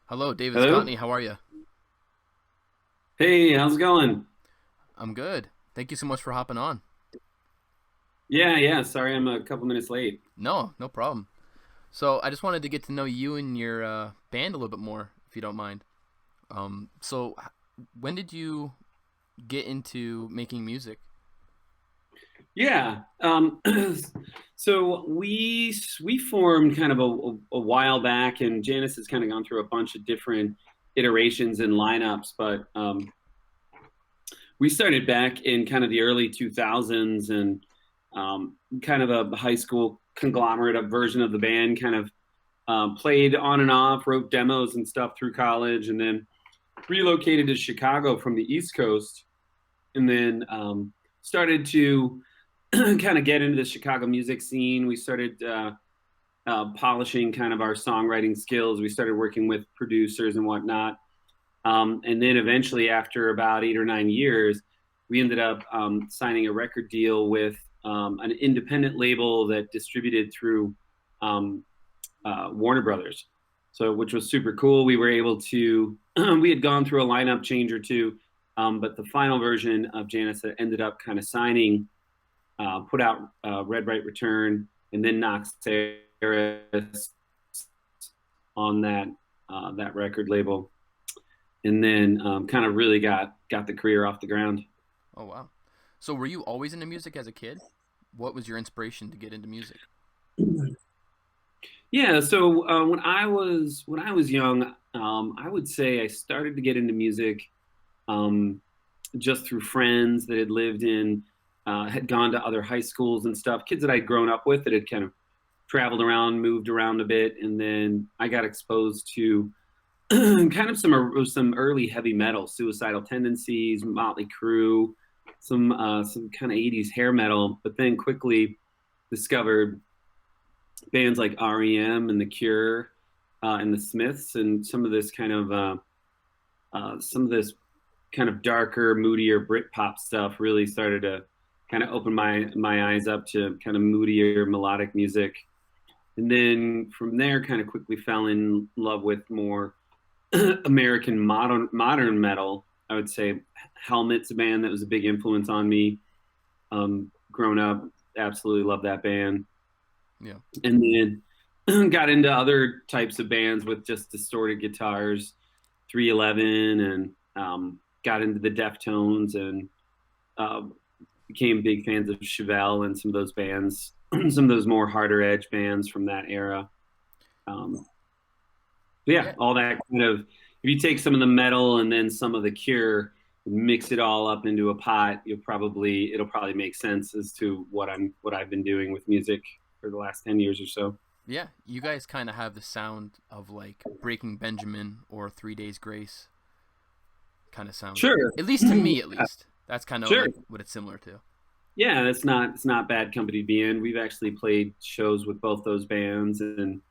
Hello, David Hello? Scotney. How are you? Hey, how's it going? I'm good. Thank you so much for hopping on. Yeah. Sorry I'm a couple minutes late. No, no problem. So I just wanted to get to know you and your band a little bit more, if you don't mind. When did you get into making music? Yeah. So we formed kind of a while back, and Janus has kind of gone through a bunch of different iterations and lineups, but we started back in kind of the early 2000s and kind of a high school conglomerate of version of the band, kind of played on and off, wrote demos and stuff through college, and then relocated to Chicago from the East Coast, and then started to kind of get into the Chicago music scene. We started polishing kind of our songwriting skills. We started working with producers and whatnot. And then eventually, after about 8 or 9 years, we ended up signing a record deal with an independent label that distributed through um, Warner Brothers. So, which was super cool. We were able to, we had gone through a lineup change or two, but the final version of Janus that ended up kind of signing, put out Red Right Return, and then Knox heiress on that record label, and then kind of really got the career off the ground. Oh wow. So were you always into music as a kid? What was your inspiration to get into music? Yeah, so when I was young, I would say I started to get into music um, just through friends that had lived in, had gone to other high schools and stuff, kids that I'd grown up with that had kind of traveled around, moved around a bit, and then I got exposed to kind of some early heavy metal, Suicidal Tendencies, Motley Crue, some kind of 80s hair metal, but then quickly discovered bands like REM and The Cure and the Smiths, and some of this kind of darker, moodier Britpop stuff really started to kind of open my eyes up to kind of moodier melodic music. And then from there, kind of quickly fell in love with more American modern metal. I would say Helmet's a band that was a big influence on me. Grown up, absolutely love that band. Yeah. And then got into other types of bands with just distorted guitars, 311, and got into the Deftones, and uh, became big fans of Chevelle and some of those bands, some of those more harder edge bands from that era. Um, yeah, Yeah. all that kind of. If you take some of the metal and then some of the Cure, mix it all up into a pot, it'll probably make sense as to what I've been doing with music for the last 10 years or so. Yeah. You guys kind of have the sound of like Breaking Benjamin or 3 Days Grace kind of sound. Sure. At least to me, at least. That's kind of Sure. like what it's similar to. Yeah, it's not bad company to be in. We've actually played shows with both those bands, and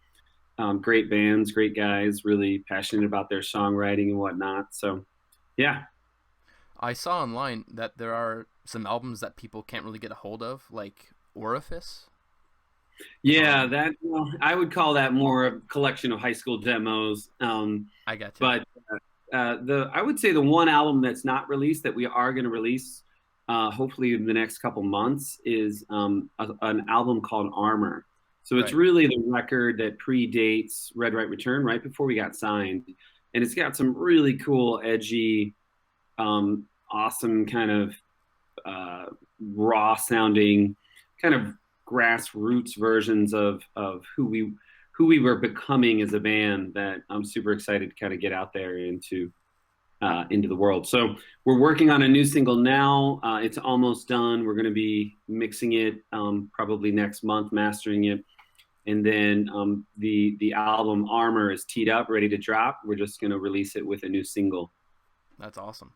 great bands, great guys, really passionate about their songwriting and whatnot. So yeah, I saw online that there are some albums that people can't really get a hold of, like Orifice. yeah, Um, that well, I would call that more a collection of high school demos. I gotcha. But the I would say the one album that's not released that we are going to release, hopefully in the next couple months, is an album called Armor. So it's Right. really the record that predates Red Right Return, right before we got signed, and it's got some really cool, edgy, awesome kind of uh, raw sounding, kind of grassroots versions of who we were becoming as a band that I'm super excited to kind of get out there into the world. So we're working on a new single now. It's almost done. We're going to be mixing it probably next month, mastering it, and then the album Armor is teed up, ready to drop. We're just going to release it with a new single. That's awesome.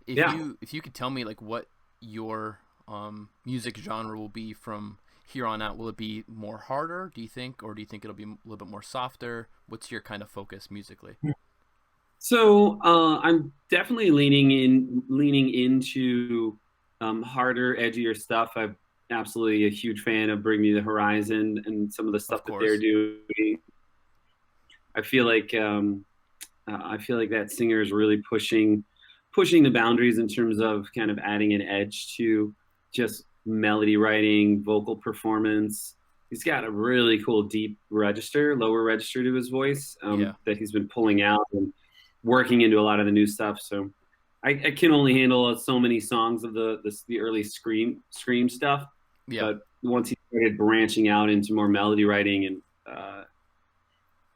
If Yeah. you could tell me like what your music genre will be from here on out, will it be more harder? Do you think, or do you think it'll be a little bit more softer? What's your kind of focus musically? So I'm definitely leaning into harder, edgier stuff. I'm absolutely a huge fan of Bring Me the Horizon and some of the Of stuff that they're course. doing. I feel like I feel like that singer is really pushing the boundaries in terms of kind of adding an edge to just melody writing, vocal performance. He's got a really cool deep register, lower register to his voice that he's been pulling out and working into a lot of the new stuff. So I can only handle so many songs of the early scream stuff. Yeah. But once he started branching out into more melody writing and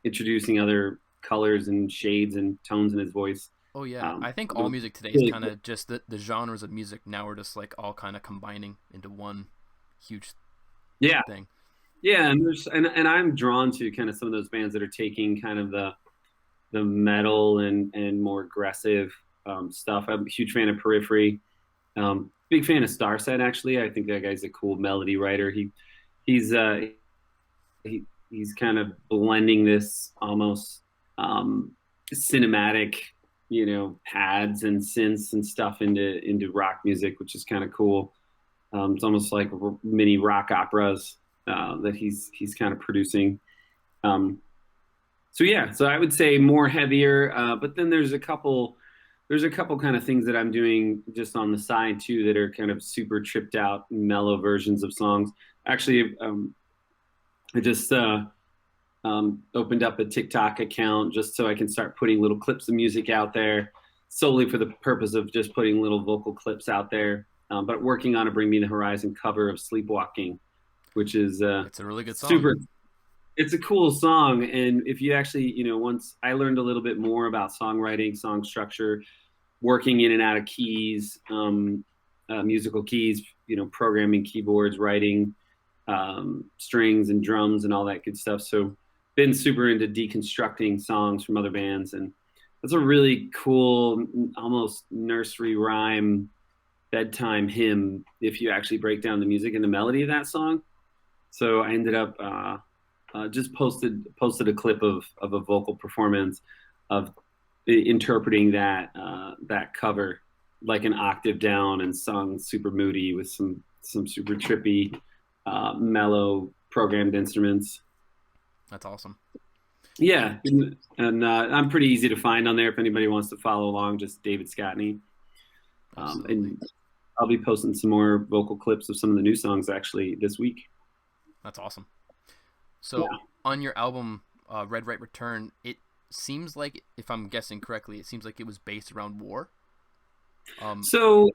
introducing other colors and shades and tones in his voice. Oh yeah, I think all music today is kind of just the genres of music now are just like all kind of combining into one huge thing. Yeah, and I'm drawn to kind of some of those bands that are taking kind of the metal and more aggressive stuff. I'm a huge fan of Periphery. Big fan of Starset, actually. I think that guy's a cool melody writer. He's kind of blending this almost cinematic, pads and synths and stuff into rock music, which is kind of cool. It's almost like mini rock operas that he's kind of producing. So I would say more heavier, but then there's a couple kind of things that I'm doing just on the side too that are kind of super tripped out mellow versions of songs. Actually, I just opened up a TikTok account just so I can start putting little clips of music out there solely for the purpose of just putting little vocal clips out there. But working on a Bring Me the Horizon cover of Sleepwalking, which is it's a really good song. It's a cool song. And if you actually, once I learned a little bit more about songwriting, song structure, working in and out of keys, musical keys, programming keyboards, writing strings and drums and all that good stuff. So been super into deconstructing songs from other bands. And that's a really cool, almost nursery rhyme bedtime hymn if you actually break down the music and the melody of that song. So I ended up just posted a clip of a vocal performance of interpreting that cover like an octave down and sung super moody with some super trippy mellow programmed instruments. That's awesome. Yeah, and I'm pretty easy to find on there if anybody wants to follow along. Just David Scotney, and I'll be posting some more vocal clips of some of the new songs actually this week. That's awesome. So on your album, Red Right Return, it seems like, if I'm guessing correctly, it seems like it was based around war. So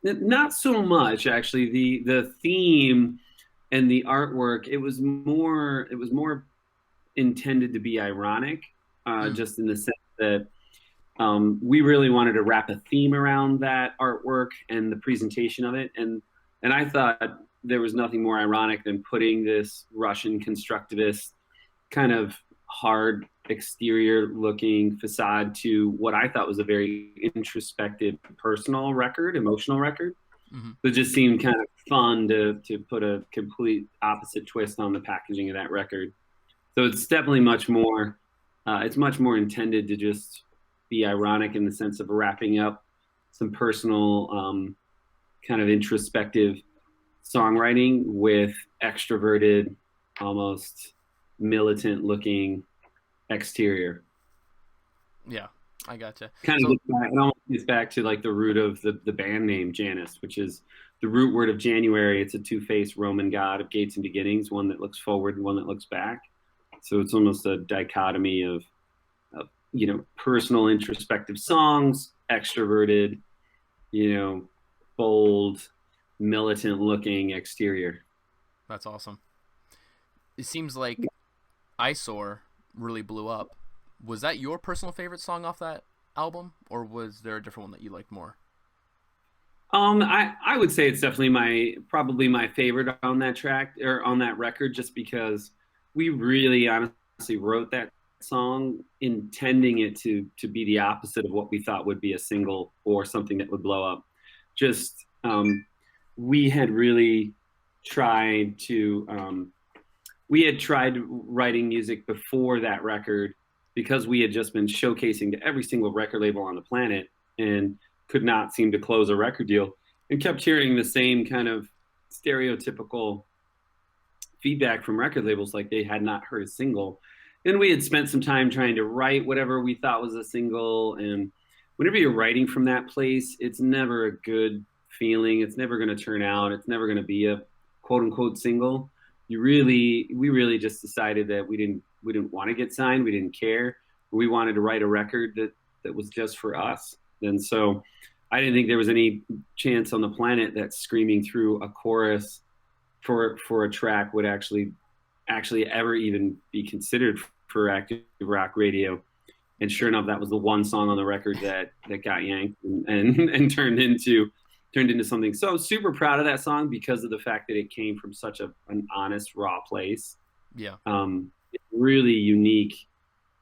not so much actually. The theme and the artwork, it was more intended to be ironic, just in the sense that we really wanted to wrap a theme around that artwork and the presentation of it, and I thought there was nothing more ironic than putting this Russian constructivist kind of hard exterior looking facade to what I thought was a very introspective personal record, emotional record. Mm-hmm. So it just seemed kind of fun to put a complete opposite twist on the packaging of that record. So it's definitely much more intended to just be ironic in the sense of wrapping up some personal kind of introspective songwriting with extroverted, almost militant looking exterior. Yeah, I gotcha. Kind of it almost gets back to like the root of the band name Janus, which is the root word of January. It's a two-faced Roman god of gates and beginnings, one that looks forward and one that looks back. So it's almost a dichotomy of personal introspective songs, extroverted, bold, militant looking exterior. That's awesome. It seems like Eyesore really blew up. Was that your personal favorite song off that album, or was there a different one that you liked more? I would say it's definitely probably my favorite on that track or on that record, just because we really honestly wrote that song intending it to be the opposite of what we thought would be a single or something that would blow up. Just we had really tried to we had tried writing music before that record because we had just been showcasing to every single record label on the planet and could not seem to close a record deal, and kept hearing the same kind of stereotypical feedback from record labels, like they had not heard a single. and we had spent some time trying to write whatever we thought was a single. And whenever you're writing from that place, it's never a good feeling. It's never going to turn out. It's never going to be a quote unquote single. We really just decided that we didn't want to get signed. We didn't care. We wanted to write a record that was just for us. And so I didn't think there was any chance on the planet that screaming through a chorus for a track would actually ever even be considered for active rock radio. And sure enough, that was the one song on the record that got yanked and turned into something. So I'm super proud of that song because of the fact that it came from such an honest, raw place. Yeah. Really unique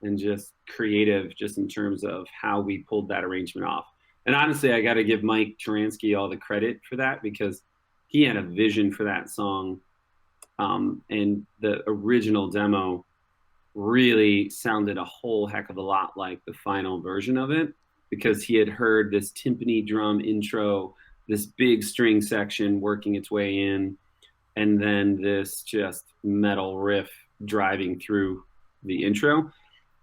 and just creative, just in terms of how we pulled that arrangement off. And honestly, I got to give Mike Turansky all the credit for that, because he had a vision for that song. And the original demo really sounded a whole heck of a lot like the final version of it, because he had heard this timpani drum intro, this big string section working its way in, and then this just metal riff driving through the intro.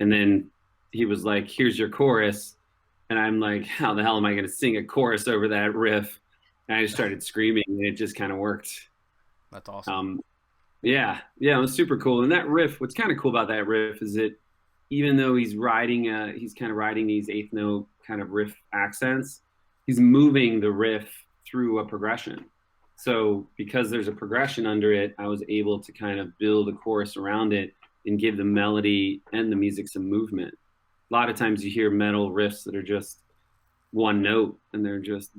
And then he was like, here's your chorus. And I'm like, how the hell am I going to sing a chorus over that riff? And I just started screaming, and it just kind of worked. That's awesome. Yeah, it was super cool. And that riff, what's kind of cool about that riff is that even though he's kind of riding these eighth note kind of riff accents, he's moving the riff through a progression. So because there's a progression under it, I was able to kind of build a chorus around it and give the melody and the music some movement. A lot of times you hear metal riffs that are just one note, and they're just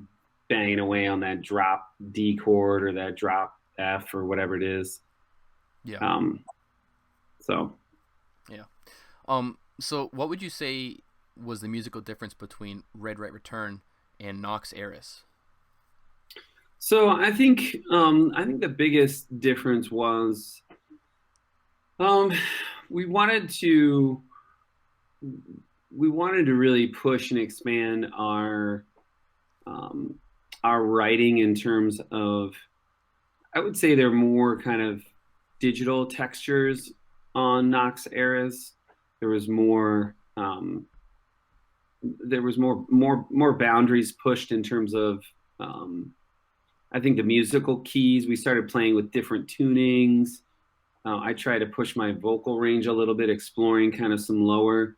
banging away on that drop D chord or that drop F or whatever it is. Yeah. So what would you say was the musical difference between Red Right Return and Knox Heiress? So I think the biggest difference was we wanted to really push and expand our writing in terms of, I would say they're more kind of digital textures on Knox Heiress. There was more boundaries pushed in terms of I think the musical keys. We started playing with different tunings. I try to push my vocal range a little bit, exploring kind of some lower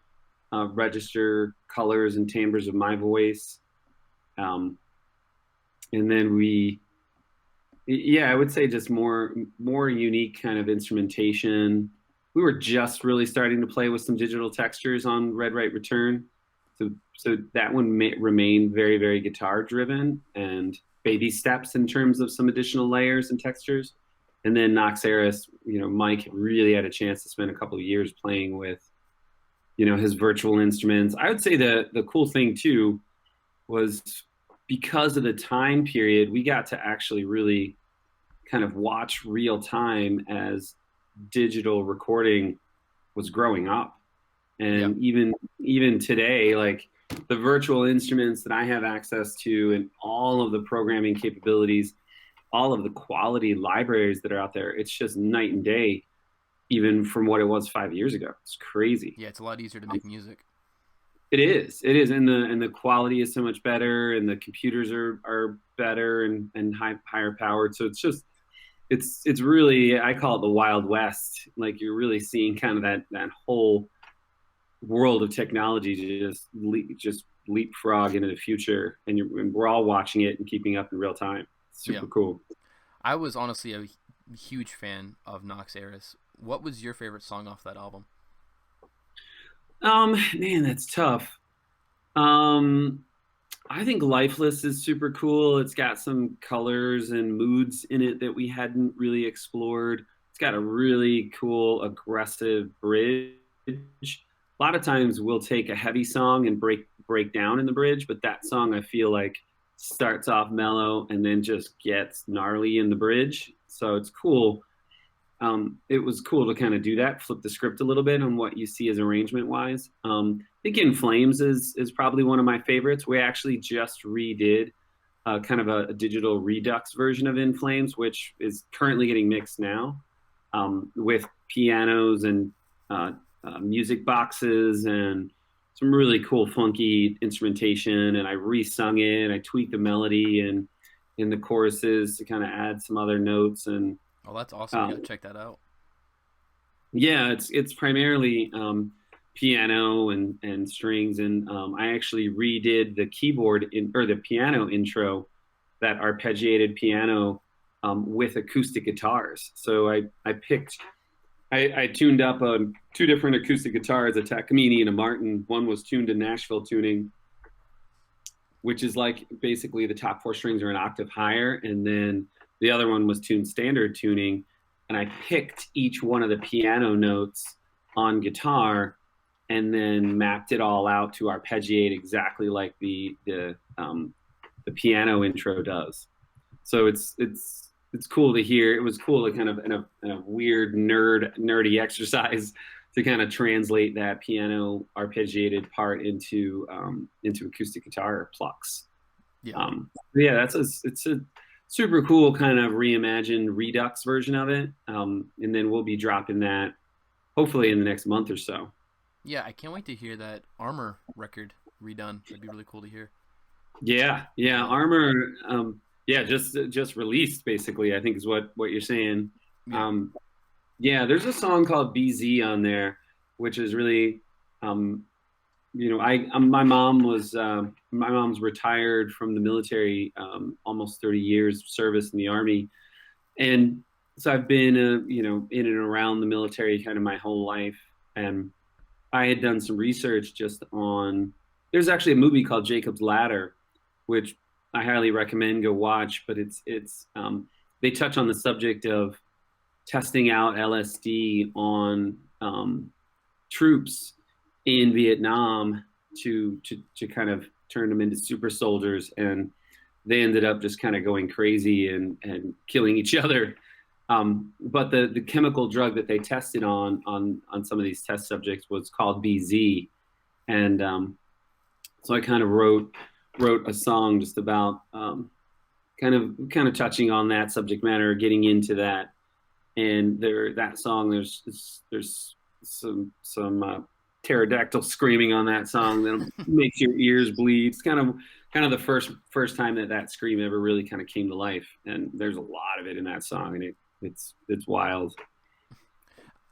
register colors and timbres of my voice. And then I would say just more unique kind of instrumentation. We were just really starting to play with some digital textures on Red Right Return. So that one remained very, very guitar driven and baby steps in terms of some additional layers and textures. And then Knox Heiress, Mike really had a chance to spend a couple of years playing with, his virtual instruments. I would say the cool thing too was, because of the time period, we got to actually really kind of watch real time as digital recording was growing up. And even today, like the virtual instruments that I have access to and all of the programming capabilities, all of the quality libraries that are out there, it's just night and day, even from what it was 5 years ago. It's crazy. Yeah, it's a lot easier to make music. It is, and the quality is so much better, and the computers are better and higher powered. So it's really, I call it the Wild West. Like, you're really seeing kind of that whole world of technology just leapfrog into the future, and we're all watching it and keeping up in real time. Super cool. I was honestly a huge fan of Knox Heiress. What was your favorite song off that album? Man, that's tough. I think Lifeless is super cool. It's got some colors and moods in it that we hadn't really explored. It's got a really cool, aggressive bridge. A lot of times we'll take a heavy song and break down in the bridge, but that song, I feel like, starts off mellow and then just gets gnarly in the bridge. So it's cool. It was cool to kind of do that, flip the script a little bit on what you see as arrangement wise. I think In Flames is probably one of my favorites. We actually just redid kind of a digital redux version of In Flames, which is currently getting mixed now, with pianos and music boxes and some really cool, funky instrumentation. And I re-sung it. I tweaked the melody and in the choruses to kind of add some other notes. And Oh, that's awesome. You gotta check that out. yeah, it's primarily piano and strings. And I actually redid the keyboard or the piano intro, that arpeggiated piano with acoustic guitars. So I tuned up two different acoustic guitars, a Takamine and a Martin. One was tuned to Nashville tuning, which is like basically the top 4 strings are an octave higher. And then the other one was tuned standard tuning. And I picked each one of the piano notes on guitar and then mapped it all out to arpeggiate exactly like the piano intro does. So it's cool to hear. It was cool to kind of in a weird nerdy exercise to kind of translate that piano arpeggiated part into acoustic guitar plucks. Yeah. Yeah, it's a super cool kind of reimagined Redux version of it. And then we'll be dropping that hopefully in the next month or so. Yeah, I can't wait to hear that Armor record redone. That'd be really cool to hear. Yeah, Armor. Just released basically, I think is what you're saying. Yeah, there's a song called BZ on there, which is really, my mom's retired from the military, almost 30 years service in the Army, and so I've been in and around the military kind of my whole life, and I had done some research just on. There's actually a movie called Jacob's Ladder, which I highly recommend go watch, but it's they touch on the subject of testing out LSD on troops in Vietnam to kind of turn them into super soldiers, and they ended up just kind of going crazy and killing each other. But the chemical drug that they tested on some of these test subjects was called BZ, and so I kind of wrote a song just about kind of touching on that subject matter, getting into that. And that song, there's some pterodactyl screaming on that song that makes your ears bleed. It's kind of the first time that scream ever really kind of came to life. And there's a lot of it in that song, and it's wild.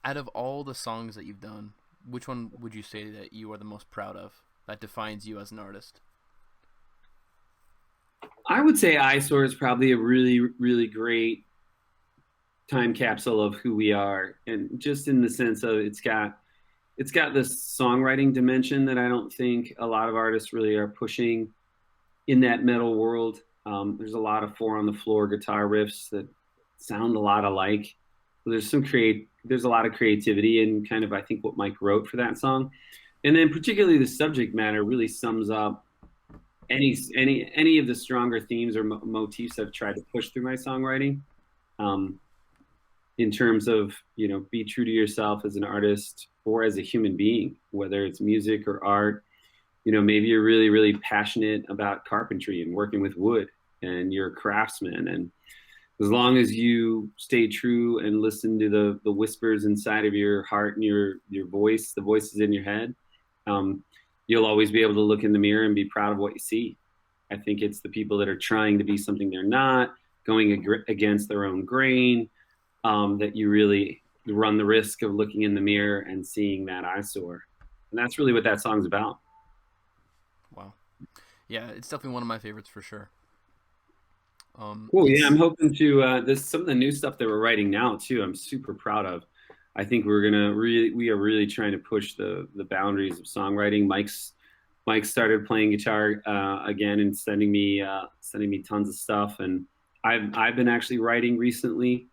Out of all the songs that you've done, which one would you say that you are the most proud of, that defines you as an artist? I would say eyesore is probably a really, really great time capsule of who we are, and just in the sense of it's got this songwriting dimension that I don't think a lot of artists really are pushing in that metal world. There's a lot of 4 on the floor guitar riffs that sound a lot alike. There's a lot of creativity in kind of, I think, what Mike wrote for that song, and then particularly the subject matter really sums up any of the stronger themes or motifs I've tried to push through my songwriting. In terms of, be true to yourself as an artist or as a human being, whether it's music or art. Maybe you're really, really passionate about carpentry and working with wood, and you're a craftsman. And as long as you stay true and listen to the whispers inside of your heart and your voice, the voices in your head, you'll always be able to look in the mirror and be proud of what you see. I think it's the people that are trying to be something they're not, going against their own grain, that you really run the risk of looking in the mirror and seeing that eyesore. And that's really what that song's about. Wow. Yeah, it's definitely one of my favorites for sure. Cool. Yeah, I'm hoping to, there's some of the new stuff that we're writing now too, I'm super proud of. I think we are really trying to push the boundaries of songwriting. Mike started playing guitar again and sending me tons of stuff, and I've been actually writing recently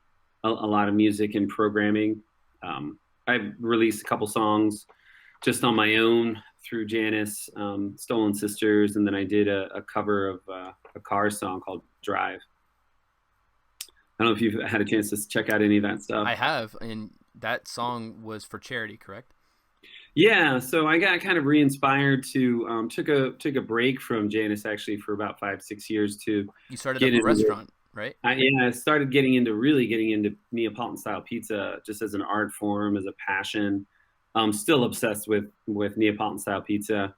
a lot of music and programming. I've released a couple songs just on my own through Janus, Stolen Sisters, and then I did a cover of a Cars song called Drive. I don't know if you've had a chance to check out any of that stuff. I have, and that song was for charity, correct? Yeah, so I got kind of re-inspired to took a break from Janus actually for about 5-6 years to. You started up a restaurant, right? I started getting into Neapolitan style pizza just as an art form, as a passion. I'm still obsessed with Neapolitan style pizza.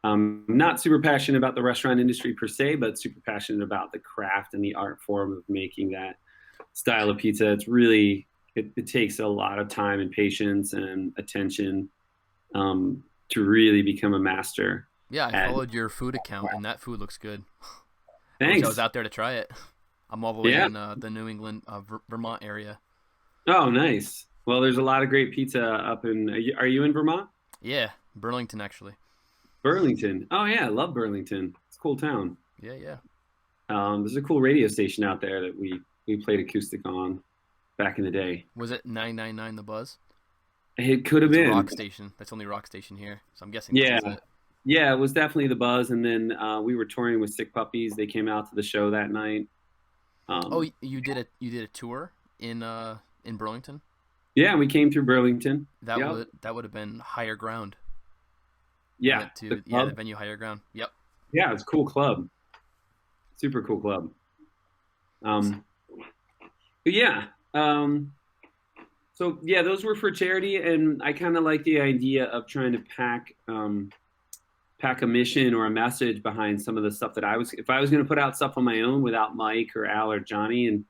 Not super passionate about the restaurant industry per se, but super passionate about the craft and the art form of making that style of pizza. It's really, it takes a lot of time and patience and attention to really become a master. Yeah, I followed your food account, and that food looks good. I wish I Thanks. was out there to try it. I'm all the way Yeah. in the New England, Vermont area. Oh, nice. Well, there's a lot of great pizza up in. Are you in Vermont? Yeah, Burlington actually. Burlington. Oh yeah, I love Burlington. It's a cool town. Yeah, yeah. There's a cool radio station out there that we played acoustic on back in the day. Was it 999 The Buzz? It could have It's a been. rock station. That's the only rock station here, so I'm guessing Yeah. this is it. Yeah, it was definitely the buzz. And then we were touring with Sick Puppies. They came out to the show that night. Oh, you did a tour in Burlington? Yeah, we came through Burlington. That Yep. would have been Higher Ground. Yeah, The venue Higher Ground. Yep. yeah, it's a cool club. Super cool club. But yeah. So yeah, those were for charity, and I kind of like the idea of trying to pack a mission or a message behind some of the stuff that if I was going to put out stuff on my own without Mike or Al or Johnny, and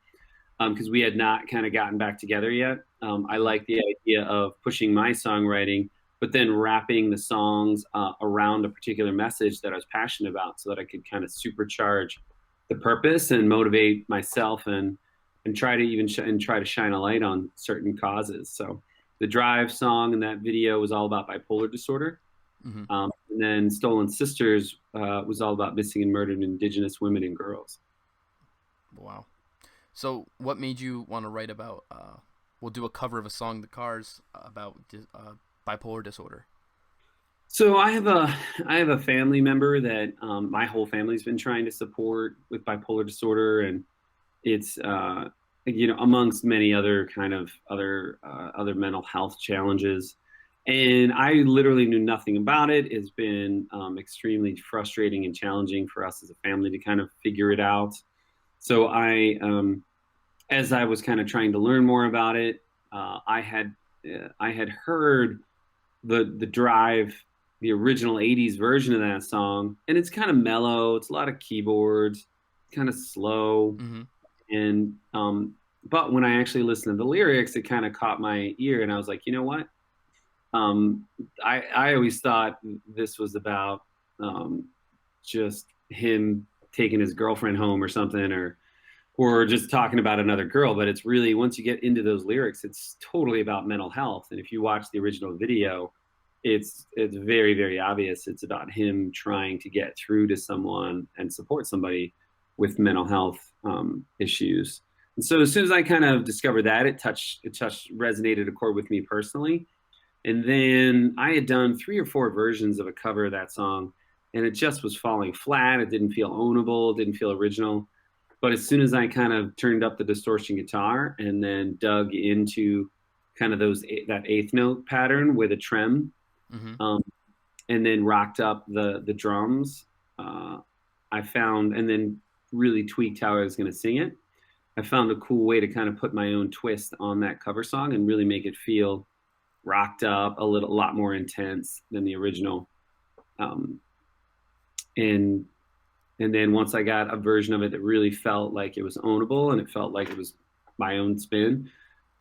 because we had not kind of gotten back together yet, I like the idea of pushing my songwriting, but then wrapping the songs around a particular message that I was passionate about, so that I could kind of supercharge the purpose and motivate myself and try to shine a light on certain causes. So the Drive song and that video was all about bipolar disorder. Mm-hmm. And then Stolen Sisters was all about missing and murdered Indigenous women and girls. Wow. So what made you want to write about, we'll do a cover of a song, The Cars, about bipolar disorder? So I have a family member that my whole family's been trying to support with bipolar disorder, and it's amongst many other kind of other mental health challenges. And I literally knew nothing about it. It's been extremely frustrating and challenging for us as a family to kind of figure it out. So as I was kind of trying to learn more about it, I had heard the Drive, the original '80s version of that song, and it's kind of mellow. It's a lot of keyboards, kind of slow, Mm-hmm. and but when I actually listened to the lyrics, it kind of caught my ear, and I was like, you know what? I always thought this was about just him taking his girlfriend home or something, or just talking about another girl. But it's really, once you get into those lyrics, it's totally about mental health. And if you watch the original video, it's very, very obvious. It's about him trying to get through to someone and support somebody with mental health issues. And so as soon as I kind of discovered that, it resonated a chord with me personally. And then I had done 3 or 4 versions of a cover of that song, and it just was falling flat. It didn't feel ownable. It didn't feel original. But as soon as I kind of turned up the distortion guitar and then dug into kind of that 8th note pattern with a trem, Mm-hmm. And then rocked up the drums, I found, and then really tweaked how I was going to sing it, I found a cool way to kind of put my own twist on that cover song and really make it feel rocked up, a lot more intense than the original. And then once I got a version of it that really felt like it was ownable and it felt like it was my own spin,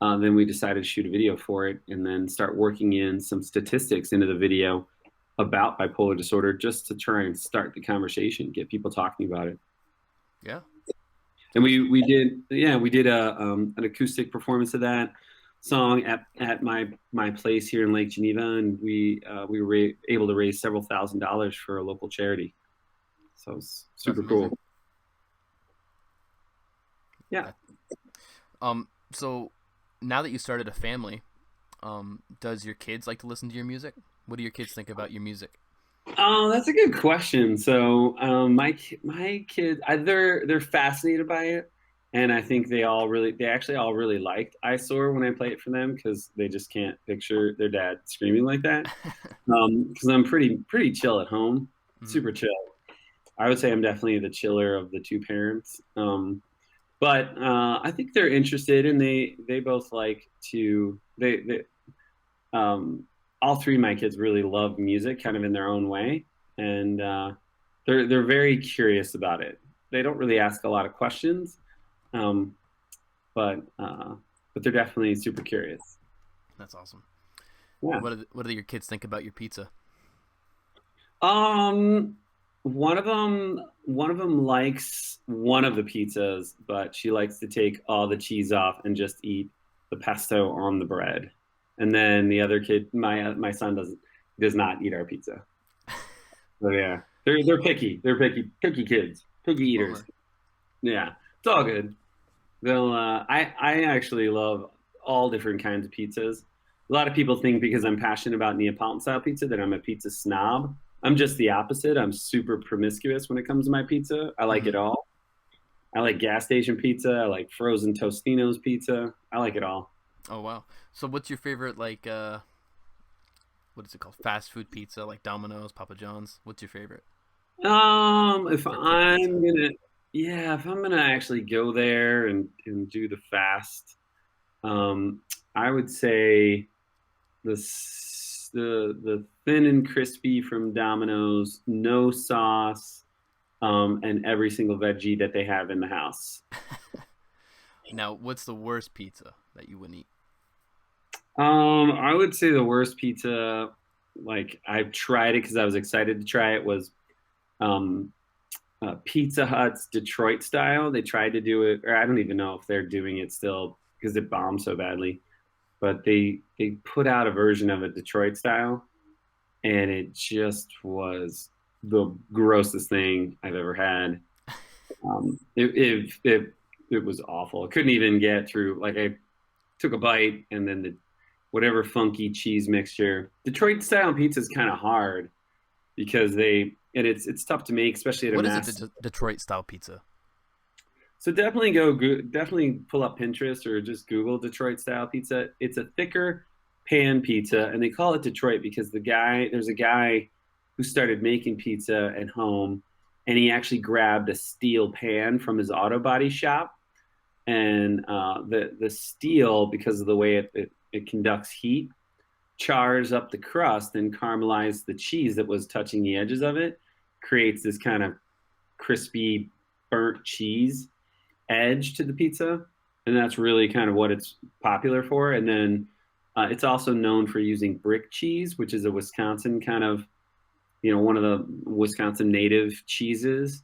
then we decided to shoot a video for it and then start working in some statistics into the video about bipolar disorder, just to try and start the conversation, get people talking about it. Yeah. And we did an acoustic performance of that song at my place here in Lake Geneva, and we were able to raise several $1,000s for a local charity. So it's super cool. Yeah. So now that you started a family, does your kids like to listen to your music? What do your kids think about your music? Oh, that's a good question. So my kids, they're fascinated by it, and I think they actually all really liked eyesore when I play it for them, because they just can't picture their dad screaming like that. Because I'm pretty chill at home, super chill. I would say I'm definitely the chiller of the 2 parents. But I think they're interested, and they both like to all three of my kids really love music, kind of in their own way, and they're very curious about it. They don't really ask a lot of questions, um, but they're definitely super curious. That's awesome. Yeah. What do your kids think about your pizza? Um, one of them likes one of the pizzas, but she likes to take all the cheese off and just eat the pesto on the bread. And then the other kid, my son does not eat our pizza. So yeah, they're picky. They're picky kids, picky eaters. Bummer. Yeah, it's all good. They'll. I actually love all different kinds of pizzas. A lot of people think because I'm passionate about Neapolitan style pizza that I'm a pizza snob. I'm just the opposite. I'm super promiscuous when it comes to my pizza. I like Hmm. it all. I like gas station pizza. I like frozen Tostino's pizza. I like it all. Oh wow. So what's your favorite like what is it called? Fast food pizza like Domino's, Papa John's. What's your favorite If for quick pizza? if I'm gonna actually go there and do the fast, I would say the thin and crispy from Domino's, no sauce, and every single veggie that they have in the house. Now, what's the worst pizza that you wouldn't eat? I would say the worst pizza, like I've tried it because I was excited to try it, was um, Pizza Hut's Detroit style. They tried to do it, or I don't even know if they're doing it still because it bombed so badly. But they put out a version of it Detroit style, and it just was the grossest thing I've ever had. It was awful. I couldn't even get through. Like I took a bite, and then the whatever funky cheese mixture. Detroit style pizza is kind of hard because it's tough to make, especially at a What is it? mass. Detroit style pizza. So definitely pull up Pinterest or just Google Detroit style pizza. It's a thicker pan pizza, and they call it Detroit because there's a guy who started making pizza at home, and he actually grabbed a steel pan from his auto body shop, and the steel, because of the way it conducts heat, chars up the crust and caramelizes the cheese that was touching the edges of it, creates this kind of crispy burnt cheese edge to the pizza, and that's really kind of what it's popular for. And then it's also known for using brick cheese, which is a Wisconsin kind of, one of the Wisconsin native cheeses.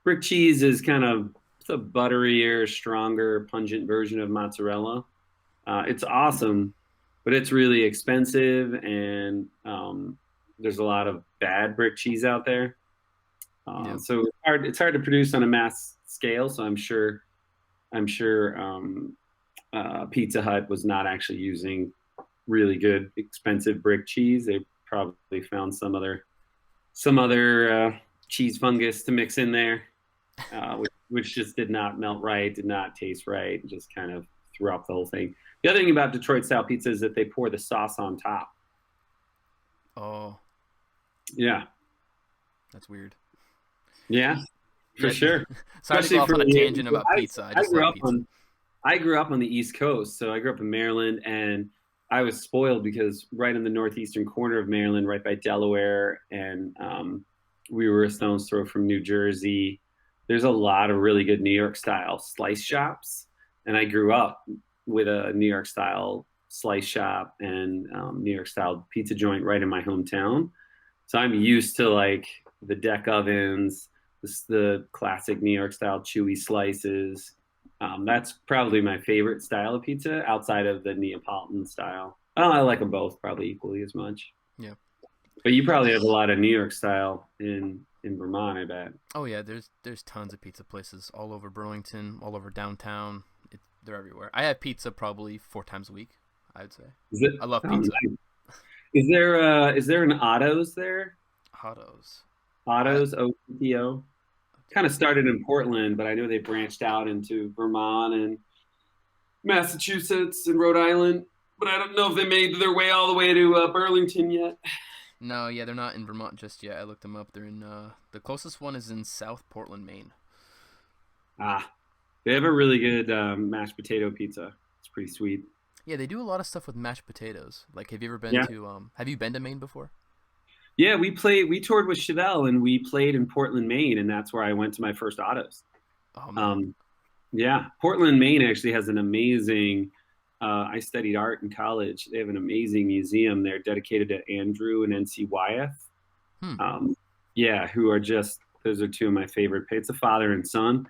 Brick cheese is kind of it's a butterier, stronger, pungent version of mozzarella. It's awesome, but it's really expensive, and there's a lot of bad brick cheese out there. Yeah. So it's hard to produce on a mass scale. So I'm sure Pizza Hut was not actually using really good, expensive brick cheese. They probably found some other cheese fungus to mix in there, which just did not melt right, did not taste right, just kind of threw off the whole thing. The other thing about Detroit style pizza is that they pour the sauce on top. Oh, Yeah, that's weird. yeah, for Yeah. sure. Sorry to go Especially off for on a the tangent about pizza. I I just grew love up pizza. on I grew up on the East Coast, so I grew up in Maryland, and I was spoiled because right in the northeastern corner of Maryland, right by Delaware, and we were a stone's throw from New Jersey. There's a lot of really good New York style slice shops, and I grew up with a New York style slice shop and New York style pizza joint right in my hometown. So I'm used to like the deck ovens, the classic New York style chewy slices. That's probably my favorite style of pizza outside of the Neapolitan style. Oh, I like them both probably equally as much. Yeah. But you probably have a lot of New York style in Vermont, I bet. Oh yeah. There's tons of pizza places all over Burlington, all over downtown. They're everywhere. I have pizza probably 4 times a week. I'd say. Is it? I love Oh, pizza. nice. Is there an Otto's there? Hottos. I Otto's OTO kind of started in Portland, but I know they branched out into Vermont and Massachusetts and Rhode Island. But I don't know if they made their way all the way to Burlington yet. No, yeah, they're not in Vermont just yet. I looked them up. They're in the closest one is in South Portland, Maine. Ah, they have a really good mashed potato pizza. It's pretty sweet. Yeah, they do a lot of stuff with mashed potatoes. Like, have you ever been Yeah. to have you been to Maine before? Yeah, we toured with Chevelle and we played in Portland, Maine, and that's where I went to my first autos. Oh man. Um, yeah, Portland, Maine actually has an amazing. I studied art in college. They have an amazing museum there dedicated to Andrew and NC Wyeth. Hmm. Um, yeah, who are just those are two of my favorite. It's a father and son.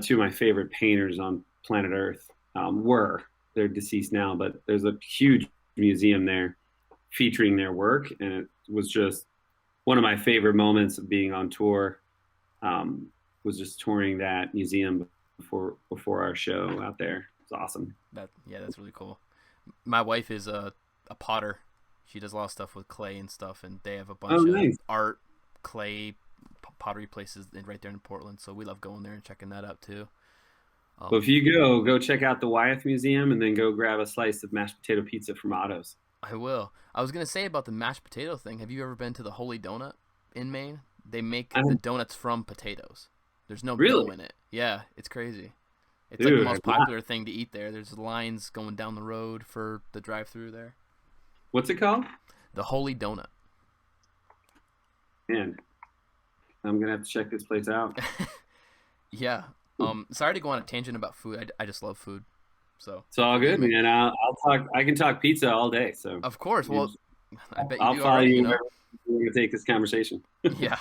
Two of my favorite painters on planet Earth were. They're deceased now, but there's a huge museum there featuring their work, and it was just one of my favorite moments of being on tour. Um, was just touring that museum before our show out there. It's awesome. That's really cool. My wife is a potter. She does a lot of stuff with clay and stuff, and they have a Oh, bunch of nice. art, clay, pottery places right there in Portland. So we love going there and checking that out too. Well, if you go check out the Wyeth Museum and then go grab a slice of mashed potato pizza from Otto's. I will. I was gonna say about the mashed potato thing. Have you ever been to the Holy Donut in Maine? They make the donuts from potatoes. There's no dough Really? in it. Yeah, it's crazy. It's like Dude, the most popular thing to eat there. There's lines going down the road for the drive-through there. what's it called? The Holy Donut. Man, I'm gonna have to check this place out. Yeah. Sorry to go on a tangent about food. I just love food. So It's all forgive good, me. man. I'll talk. I can talk pizza all day. So Of course. Well, I bet you I'll do follow already. you You know. wherever we're gonna take this conversation. Yeah.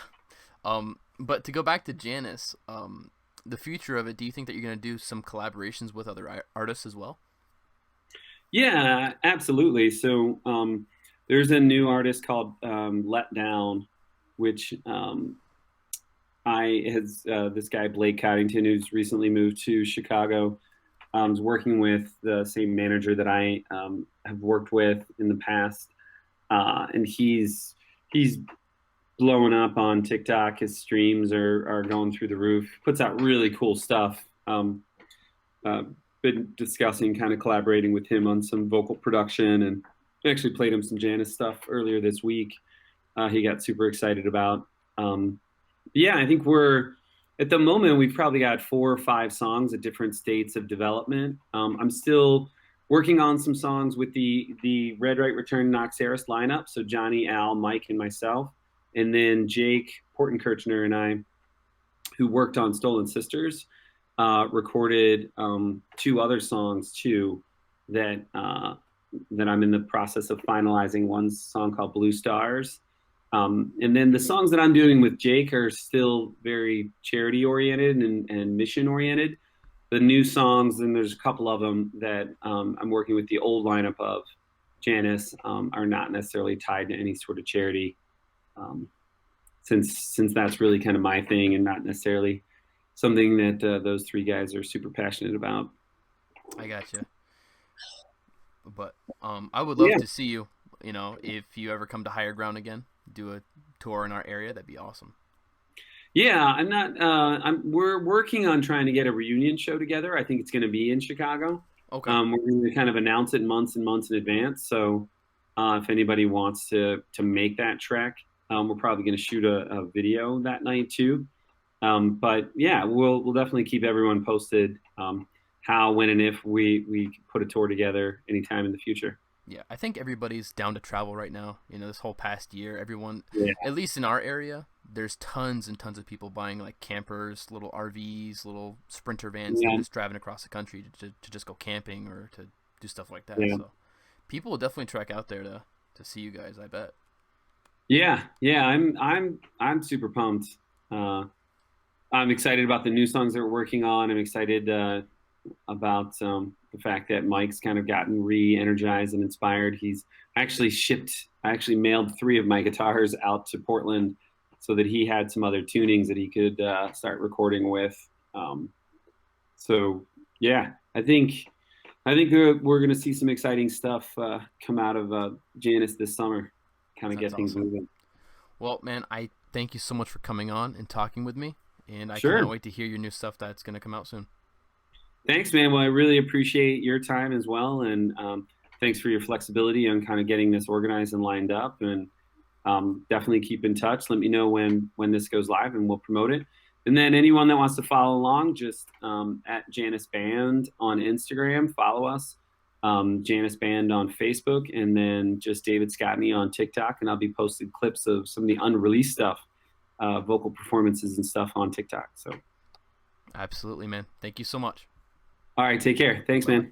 But to go back to Janus, the future of it. Do you think that you're gonna do some collaborations with other artists as well? Yeah, absolutely. So there's a new artist called Let Down, which I has this guy Blake Coddington, who's recently moved to Chicago, is working with the same manager that I have worked with in the past, and he's blowing up on TikTok. His streams are going through the roof. Puts out really cool stuff. Uh, been discussing kind of collaborating with him on some vocal production, and actually played him some Janus stuff earlier this week. He got super excited about. Yeah, I think we're at the moment we've probably got 4 or 5 songs at different states of development. I'm still working on some songs with the Red Right Return Knox heiress lineup. So Johnny, Al, Mike, and myself, and then Jake Portenkirchner and I, who worked on Stolen Sisters, recorded 2 other songs too that I'm in the process of finalizing. One song called Blue Stars. And then the songs that I'm doing with Jake are still very charity oriented and mission oriented. The new songs, and there's a couple of them that I'm working with the old lineup of Janus, are not necessarily tied to any sort of charity, since that's really kind of my thing and not necessarily something that those 3 guys are super passionate about. I got you. But I would love Yeah. to see you. You know, if you ever come to Higher Ground again, do a tour in our area. That'd be awesome. Yeah, I'm not. We're working on trying to get a reunion show together. I think it's going to be in Chicago. Okay. We're going to kind of announce it months and months in advance. So if anybody wants to make that trek, we're probably going to shoot a video that night too. But yeah, we'll definitely keep everyone posted. How, when, and if we put a tour together anytime in the future. Yeah, I think everybody's down to travel right now. You know, this whole past year, everyone, Yeah. at least in our area, there's tons and tons of people buying like campers, little RVs, little Sprinter vans, Yeah. and just driving across the country to just go camping or to do stuff like that. Yeah. So people will definitely trek out there to see you guys, I bet. Yeah, I'm super pumped. I'm excited about the new songs that we're working on. I'm excited about the fact that Mike's kind of gotten re-energized and inspired. He's actually mailed 3 of my guitars out to Portland so that he had some other tunings that he could start recording with. So yeah, I think we're going to see some exciting stuff come out of Janus this summer. Kind of That's get things awesome. moving. Well, man, I thank you so much for coming on and talking with me, and I Sure. cannot wait to hear your new stuff that's going to come out soon. Thanks, man. Well, I really appreciate your time as well, and thanks for your flexibility on kind of getting this organized and lined up. And definitely keep in touch. Let me know when this goes live, and we'll promote it. And then anyone that wants to follow along, just at Janus Band on Instagram, follow us. Janus Band on Facebook, and then just David Scotney on TikTok. And I'll be posting clips of some of the unreleased stuff, vocal performances and stuff on TikTok. So absolutely, man. Thank you so much. all right, take care. Thanks, man.